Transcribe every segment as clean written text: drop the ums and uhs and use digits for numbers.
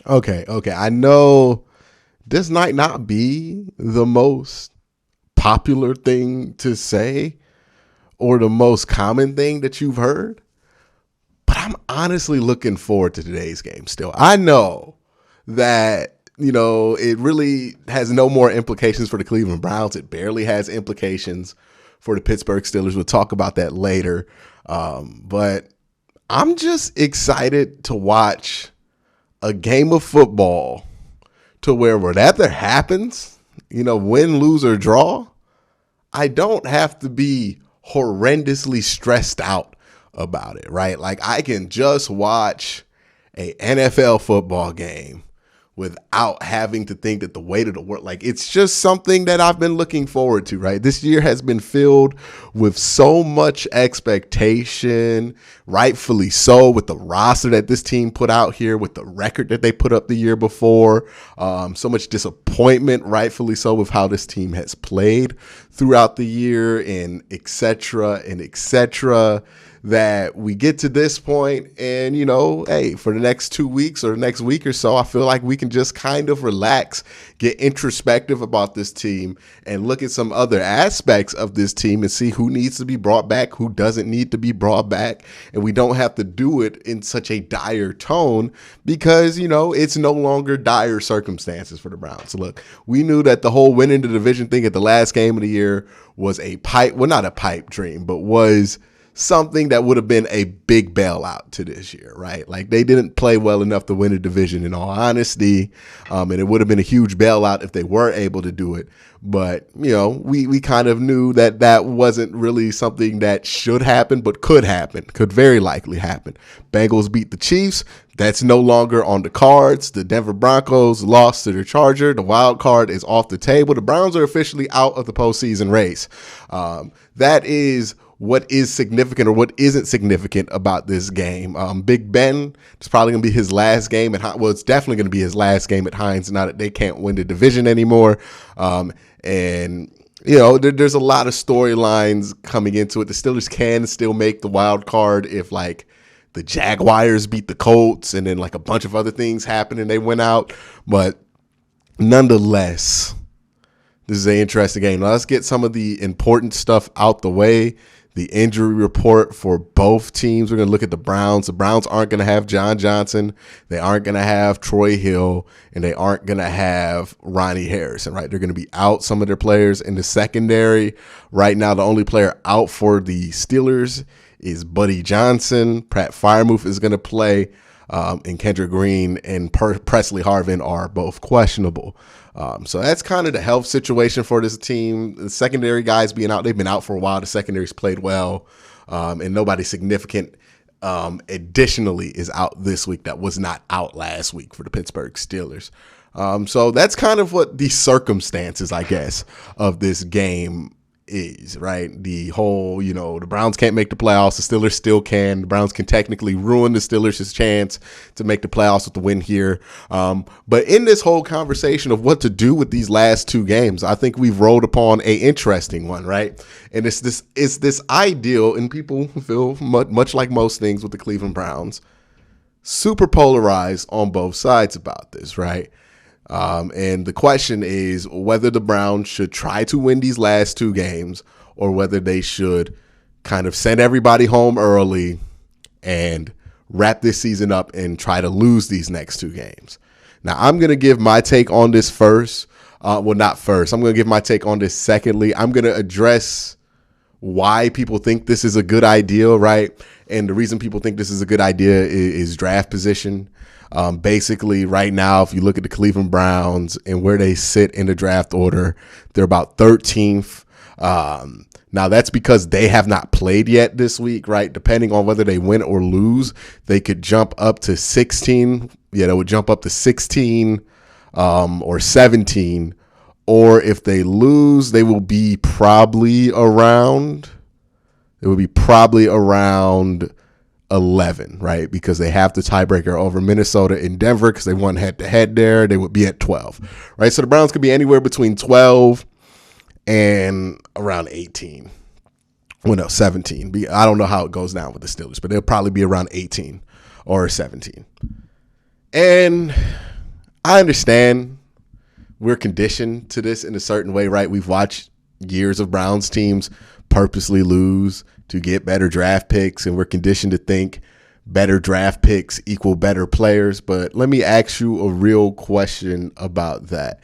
Okay. I know this might not be the most popular thing to say or the most common thing that you've heard, but I'm honestly looking forward to today's game still. I know that, it really has no more implications for the Cleveland Browns. It barely has implications for the Pittsburgh Steelers. We'll talk about that later. But I'm just excited to watch a game of football to where whatever happens, win, lose, or draw, I don't have to be horrendously stressed out about it, right? Like I can just watch a NFL football game without having to think that the weight of the world, like it's just something that I've been looking forward to, right? This year has been filled with so much expectation, rightfully so, with the roster that this team put out here, with the record that they put up the year before, so much disappointment, rightfully so, with how this team has played throughout the year and et cetera, that we get to this point and, hey, for the next 2 weeks or the next week or so, I feel like we can just kind of relax, get introspective about this team and look at some other aspects of this team and see who needs to be brought back, who doesn't need to be brought back. And we don't have to do it in such a dire tone because, it's no longer dire circumstances for the Browns. So look, we knew that the whole winning the division thing at the last game of the year was not a pipe dream, but was something that would have been a big bailout to this year, right? Like they didn't play well enough to win a division in all honesty. And it would have been a huge bailout if they were able to do it. But, we kind of knew that wasn't really something that should happen, but could very likely happen. Bengals beat the Chiefs. That's no longer on the cards. The Denver Broncos lost to the Charger. The wild card is off the table. The Browns are officially out of the postseason race. That is what is significant or what isn't significant about this game. Big Ben, it's probably going to be his last game it's definitely going to be his last game at Heinz now that they can't win the division anymore. And there's a lot of storylines coming into it. The Steelers can still make the wild card if like the Jaguars beat the Colts and then like a bunch of other things happen and they went out. But nonetheless, this is an interesting game. Now let's get some of the important stuff out the way. The injury report for both teams. We're going to look at the Browns. The Browns aren't going to have John Johnson. They aren't going to have Troy Hill. And they aren't going to have Ronnie Harrison, right? They're going to be out some of their players in the secondary. Right now, the only player out for the Steelers is Buddy Johnson. Pratt Freiermuth is going to play. And Kendrick Green and Presley Harvin are both questionable. So that's kind of the health situation for this team. The secondary guys being out, they've been out for a while. The secondary's played well, and nobody significant additionally is out this week that was not out last week for the Pittsburgh Steelers. So that's kind of what the circumstances, I guess, of this game is, right? The whole, the Browns can't make the playoffs. The Steelers still can. The Browns can technically ruin the Steelers' chance to make the playoffs with the win here. But in this whole conversation of what to do with these last two games, I think we've rolled upon a interesting one, right? And it's this ideal, and people feel much like most things with the Cleveland Browns, super polarized on both sides about this, right? And the question is whether the Browns should try to win these last two games or whether they should kind of send everybody home early and wrap this season up and try to lose these next two games. Now, I'm going to give my take on this first. Not first. I'm going to give my take on this secondly. I'm going to address why people think this is a good idea, right? And the reason people think this is a good idea is draft position. Basically, right now, if you look at the Cleveland Browns and where they sit in the draft order, they're about 13th. Now, that's because they have not played yet this week, right? Depending on whether they win or lose, they could jump up to 16. Yeah, they would jump up to 16 or 17. Or if they lose, they will be probably around. It would be probably around 11, right? Because they have the tiebreaker over Minnesota and Denver because they won head-to-head there. They would be at 12, right? So the Browns could be anywhere between 12 and around 18. Well, no, 17. I don't know how it goes down with the Steelers, but they'll probably be around 18 or 17. And I understand we're conditioned to this in a certain way, right? We've watched years of Browns teams purposely lose to get better draft picks, and we're conditioned to think better draft picks equal better players. But let me ask you a real question about that.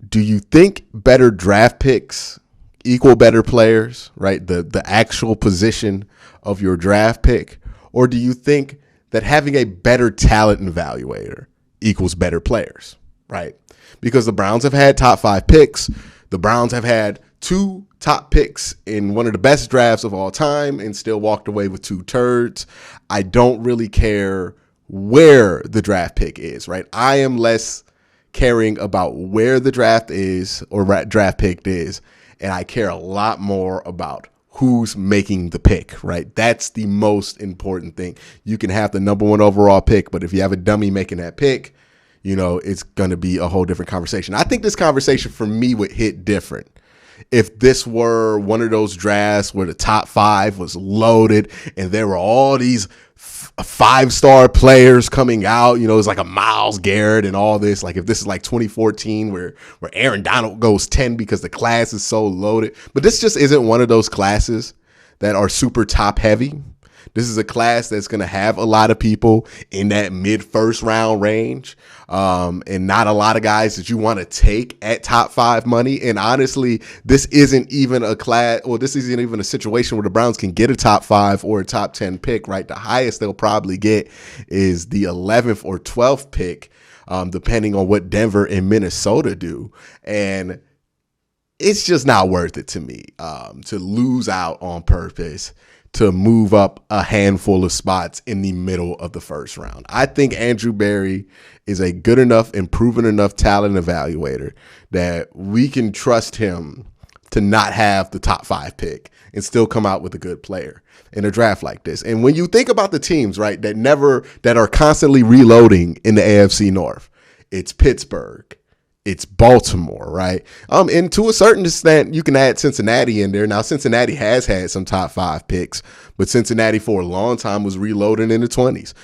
Do you think better draft picks equal better players, right? The actual position of your draft pick? Or do you think that having a better talent evaluator equals better players, right? Because the Browns have had top 5 picks. The Browns have had 2 top picks in one of the best drafts of all time and still walked away with 2 turds. I don't really care where the draft pick is, right? I am less caring about where the draft is or draft pick is, and I care a lot more about who's making the pick, right? That's the most important thing. You can have the number 1 overall pick, but if you have a dummy making that pick, it's going to be a whole different conversation. I think this conversation for me would hit different if this were one of those drafts where the top 5 was loaded and there were all these 5-star players coming out. It's like a Myles Garrett and all this. Like if this is like 2014 where Aaron Donald goes 10 because the class is so loaded. But this just isn't one of those classes that are super top heavy. This is a class that's going to have a lot of people in that mid-first round range, and not a lot of guys that you want to take at top 5 money. And honestly, this isn't even a class, or this isn't even a situation where the Browns can get a top 5 or a top 10 pick, right? The highest they'll probably get is the 11th or 12th pick, depending on what Denver and Minnesota do. And it's just not worth it to me to lose out on purpose to move up a handful of spots in the middle of the first round. I think Andrew Berry is a good enough and proven enough talent evaluator that we can trust him to not have the top 5 pick and still come out with a good player in a draft like this. And when you think about the teams, right, that are constantly reloading in the AFC North, it's Pittsburgh, it's Baltimore, right? And to a certain extent, you can add Cincinnati in there. Now, Cincinnati has had some top 5 picks, but Cincinnati for a long time was reloading in the 20s.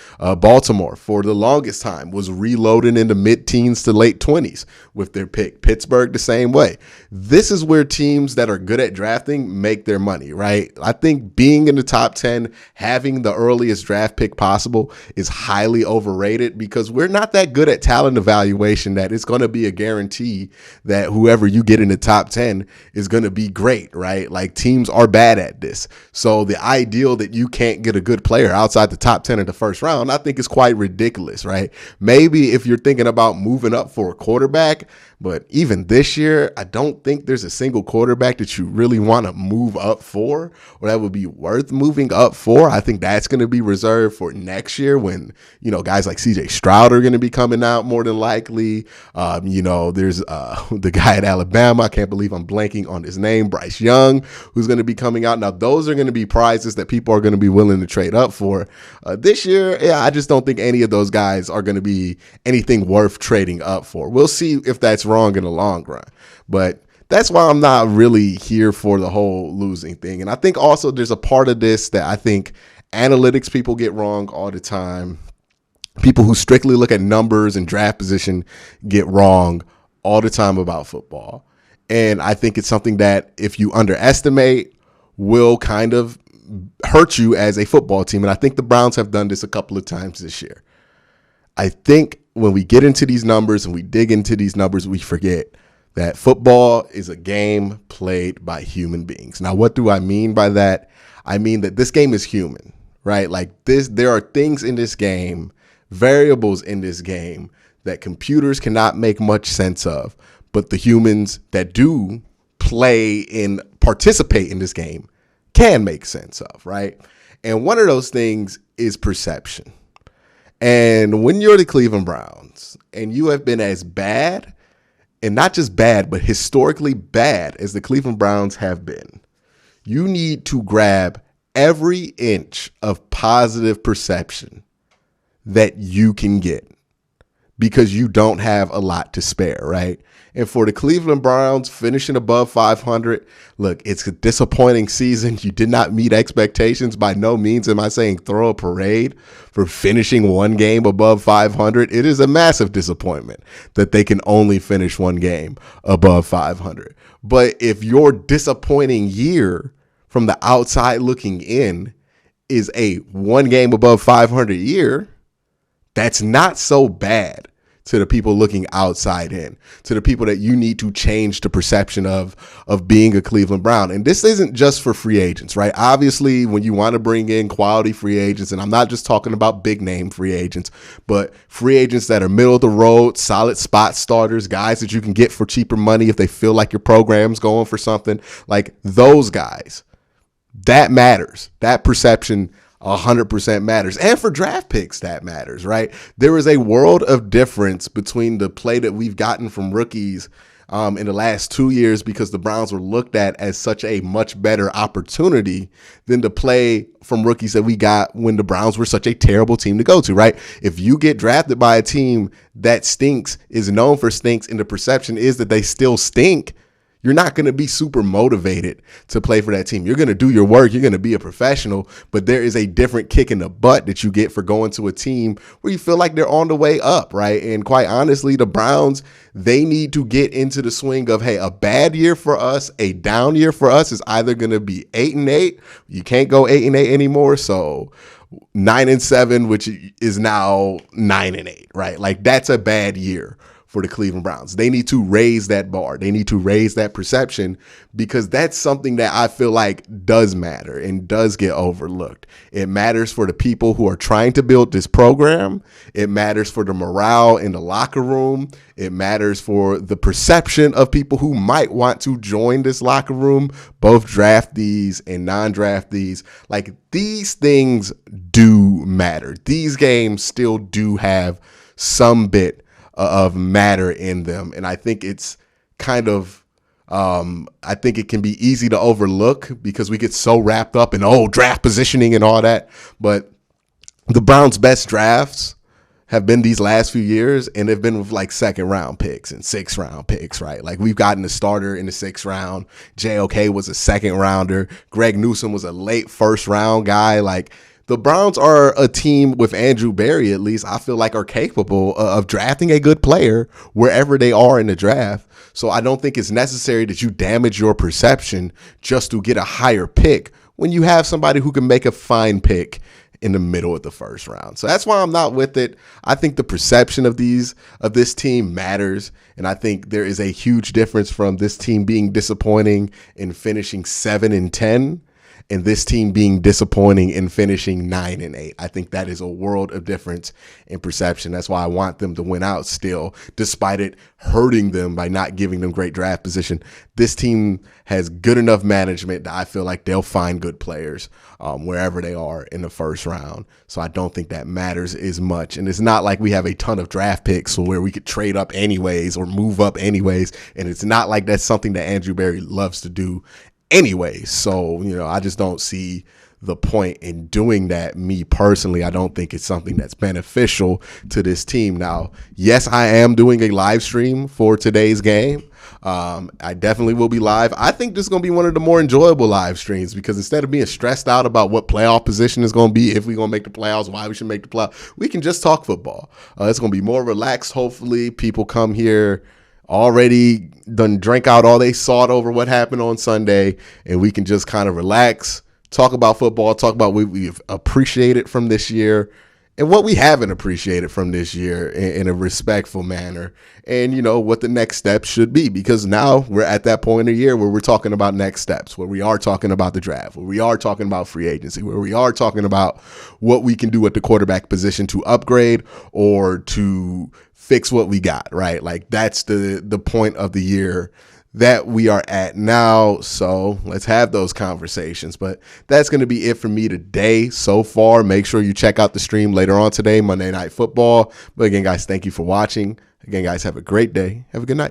Baltimore, for the longest time, was reloading in the mid-teens to late 20s with their pick. Pittsburgh, the same way. This is where teams that are good at drafting make their money, right? I think being in the top 10, having the earliest draft pick possible is highly overrated because we're not that good at talent evaluation that it's going to be a guarantee that whoever you get in the top 10 is going to be great, right? Like teams are bad at this. So the idea that you can't get a good player outside the top 10 in the first round, I think is quite ridiculous, right? Maybe if you're thinking about moving up for a quarterback, but even this year, I don't think there's a single quarterback that you really want to move up for or that would be worth moving up for. I think that's going to be reserved for next year when, guys like CJ Stroud are going to be coming out more than likely. There's the guy at Alabama. I can't believe I'm blanking on his name, Bryce Young, who's going to be coming out. Now, those are going to be prizes that people are going to be willing to trade up for. This year, I just don't think any of those guys are going to be anything worth trading up for. We'll see if that's wrong in the long run. But that's why I'm not really here for the whole losing thing. And I think also there's a part of this that I think analytics people get wrong all the time. People who strictly look at numbers and draft position get wrong all the time about football. And I think it's something that if you underestimate will kind of hurt you as a football team. And I think the Browns have done this a couple of times this year. I think when we get into these numbers and we dig into these numbers, we forget that football is a game played by human beings. Now, what do I mean by that? I mean that this game is human, right? Like this, there are things in this game, variables in this game that computers cannot make much sense of, but the humans that do play and participate in this game can make sense of, right? And one of those things is perception. And when you're the Cleveland Browns and you have been as bad, and not just bad, but historically bad as the Cleveland Browns have been, you need to grab every inch of positive perception that you can get. because you don't have a lot to spare, right? And for the Cleveland Browns finishing above 500, look, it's a disappointing season. You did not meet expectations. By no means am I saying throw a parade for finishing one game above 500. It is a massive disappointment that they can only finish one game above 500. But if your disappointing year from the outside looking in is a one game above 500 year, that's not so bad to the people looking outside in, to the people that you need to change the perception of being a Cleveland Brown. And this isn't just for free agents, right? Obviously, when you want to bring in quality free agents, and I'm not just talking about big name free agents, but free agents that are middle of the road, solid spot starters, guys that you can get for cheaper money if they feel like your program's going for something, like those guys, that matters. That perception 100% matters. And for draft picks, that matters, right? There is a world of difference between the play that we've gotten from rookies in the last 2 years, because the Browns were looked at as such a much better opportunity than the play from rookies that we got when the Browns were such a terrible team to go to, right? If you get drafted by a team that stinks, is known for stinks, and the perception is that they still stink, you're not going to be super motivated to play for that team. You're going to do your work. You're going to be a professional, but there is a different kick in the butt that you get for going to a team where you feel like they're on the way up, right? And quite honestly, the Browns, they need to get into the swing of, hey, a bad year for us, a down year for us is either going to be 8-8. You can't go 8-8 anymore. So 9-7, which is now 9-8, right? Like that's a bad year for the Cleveland Browns. They need to raise that bar. They need to raise that perception, because that's something that I feel like does matter and does get overlooked. It matters for the people who are trying to build this program. It matters for the morale in the locker room. It matters for the perception of people who might want to join this locker room, both draftees and non-draftees. Like, these things do matter. These games still do have some bit of matter in them. And I think it's kind of, I think it can be easy to overlook because we get so wrapped up in, draft positioning and all that. But the Browns' best drafts have been these last few years, and they've been with like second round picks and 6th round picks, right? Like, we've gotten a starter in the 6th round. JOK was a 2nd rounder. Greg Newsome was a late 1st round guy. Like, the Browns are a team, with Andrew Berry at least, I feel like are capable of drafting a good player wherever they are in the draft. So I don't think it's necessary that you damage your perception just to get a higher pick when you have somebody who can make a fine pick in the middle of the 1st round. So that's why I'm not with it. I think the perception of this team matters. And I think there is a huge difference from this team being disappointing in finishing 7-10 and this team being disappointing in finishing 9-8. I think that is a world of difference in perception. That's why I want them to win out still, despite it hurting them by not giving them great draft position. This team has good enough management that I feel like they'll find good players wherever they are in the 1st round. So I don't think that matters as much. And it's not like we have a ton of draft picks where we could trade up anyways or move up anyways. And it's not like that's something that Andrew Berry loves to do anyway. So, I just don't see the point in doing that. Me personally, I don't think it's something that's beneficial to this team. Now, yes, I am doing a live stream for today's game. I definitely will be live. I think this is going to be one of the more enjoyable live streams, because instead of being stressed out about what playoff position is going to be, if we're going to make the playoffs, why we should make the playoffs, we can just talk football. It's going to be more relaxed. Hopefully people come here already done drank out all they sought over what happened on Sunday, and we can just kind of relax, talk about football, talk about what we've appreciated from this year and what we haven't appreciated from this year in a respectful manner, and what the next steps should be, because now we're at that point in the year where we're talking about next steps, where we are talking about the draft, where we are talking about free agency, where we are talking about what we can do at the quarterback position to upgrade or to fix what we got, right? Like, that's the point of the year that we are at now. So let's have those conversations. But that's going to be it for me today so far. Make sure you check out the stream later on today, Monday Night Football. But again, guys, thank you for watching. Again, guys, have a great day. Have a good night.